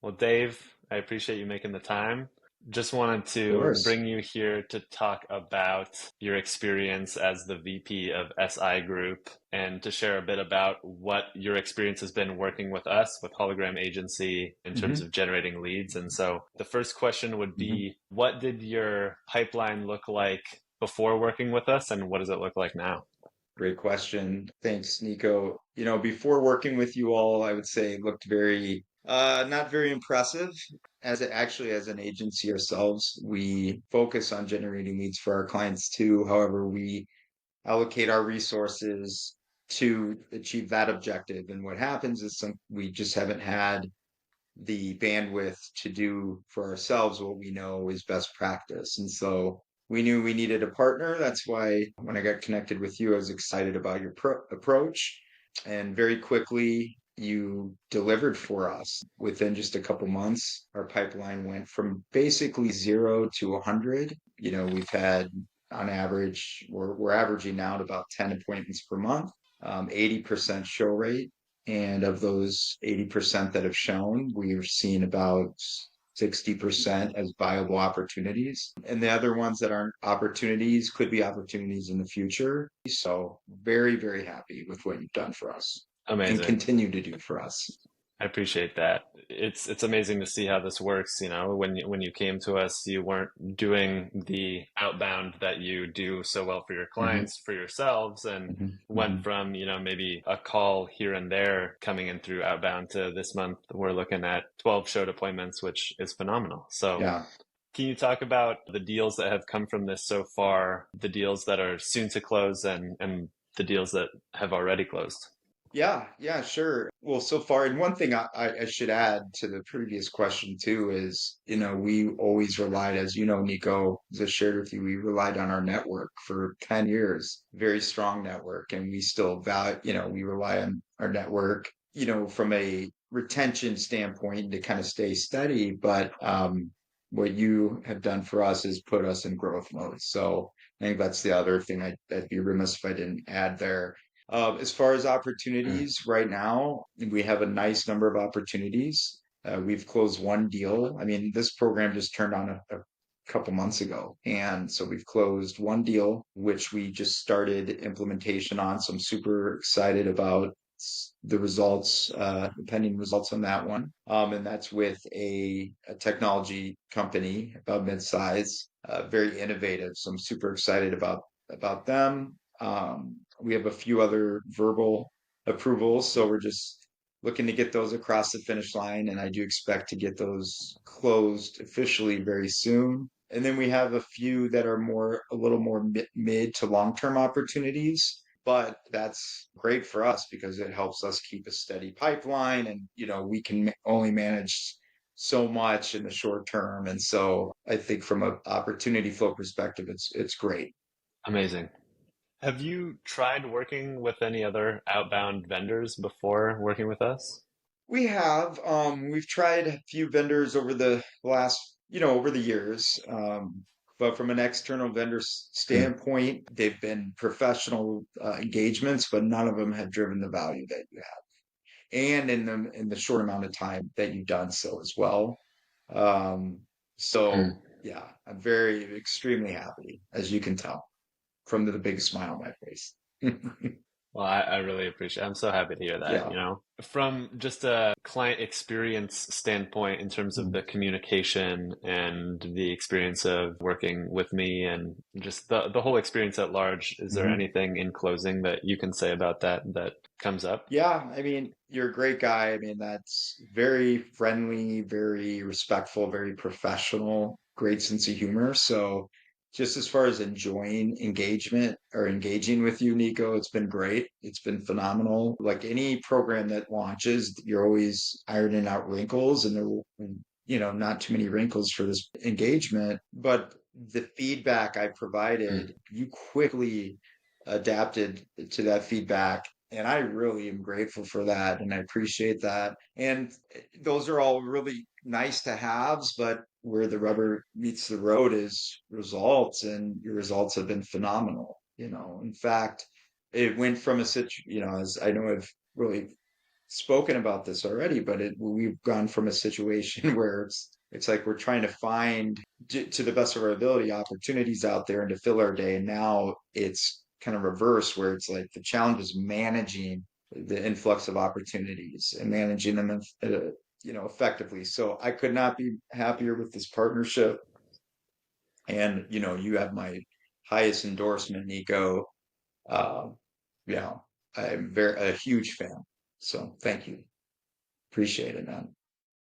Well, Dave, I appreciate you making the time. Just wanted Of to course. bring you here to talk about your experience as the VP of SI Group and to share a bit about what your experience has been working with us, with Hologram Agency, in terms hmm of generating leads. And so the first question would hmm be, what did your pipeline look like before working with us, and what does it look like now? Great question. Thanks, Nico. Before working with you all, I would say it looked very, not very impressive. As an agency ourselves, we focus on generating leads for our clients too. However, we allocate our resources to achieve that objective. And what happens is we just haven't had the bandwidth to do for ourselves what we know is best practice. And so we knew we needed a partner. That's why when I got connected with you, I was excited about your approach. And very quickly, you delivered for us. Within just a couple months, our pipeline went from basically 0 to 100. We've had on average, we're averaging now at about 10 appointments per month, 80% show rate. And of those 80% that have shown, we've seen about 60% as viable opportunities. And the other ones that aren't opportunities could be opportunities in the future. So very, very happy with what you've done for us and Amazing. continue to do for us. I appreciate that. It's amazing to see how this works. You know, when you came to us, you weren't doing the outbound that you do so well for your hmm clients, for yourselves, and hmm went hmm from, maybe a call here and there coming in through outbound to this month we're looking at 12 showed appointments, which is phenomenal. So, Yeah. can you talk about the deals that have come from this so far, the deals that are soon to close and the deals that have already closed? Yeah, sure. Well, so far, and one thing I should add to the previous question too is, we always relied, as you know, Nico, as I shared with you, we relied on our network for 10 years, very strong network, and we still value, we rely on our network, from a retention standpoint to kind of stay steady. But what you have done for us is put us in growth mode. So I think that's the other thing I'd be remiss if I didn't add there. As far as Mm. opportunities right now, we have a nice number of opportunities. We've closed one deal. I mean, this program just turned on a couple months ago. And so we've closed one deal, which we just started implementation on. So I'm super excited about the results, the pending results on that one. And that's with a technology company about mid-size, very innovative. So I'm super excited about them. We have a few other verbal approvals, so we're just looking to get those across the finish line, and I do expect to get those closed officially very soon. And then we have a few that are a little more mid to long-term opportunities, but that's great for us because it helps us keep a steady pipeline, and we can only manage so much in the short term. And so I think from an opportunity flow perspective, it's great. Amazing. Have you tried working with any other outbound vendors before working with us? We've tried a few vendors over the last, over the years. But from an external vendor Mm. standpoint, they've been professional engagements, but none of them have driven the value that you have, and in the short amount of time that you've done so as well. Um, Mm. so yeah, I'm very extremely happy, as you can tell from the big smile on my face. Well, I really appreciate it. I'm so happy to hear that, Yeah. From just a client experience standpoint, in terms of Mm-hmm. the communication and the experience of working with me and just the whole experience at large, is there Mm-hmm. anything in closing that you can say about that that comes up? Yeah, I mean, you're a great guy. I mean, that's very friendly, very respectful, very professional, great sense of humor. So, just as far as enjoying engagement or engaging with you, Nico, it's been great. It's been phenomenal. Like any program that launches, you're always ironing out wrinkles, and not too many wrinkles for this engagement. But the feedback I Mm. provided, you quickly adapted to that feedback, and I really am grateful for that, and I appreciate that. And those are all really nice to haves, but where the rubber meets the road is results, and your results have been phenomenal. In fact, it went from as I know I've really spoken about this already, but we've gone from a situation where it's like we're trying to find, to the best of our ability, opportunities out there and to fill our day. And now it's kind of reverse, where it's like the challenge is managing the influx of opportunities and managing them, effectively. So I could not be happier with this partnership. And you have my highest endorsement, Nico. Uh, yeah, I'm a huge fan. So thank you. Appreciate it, man.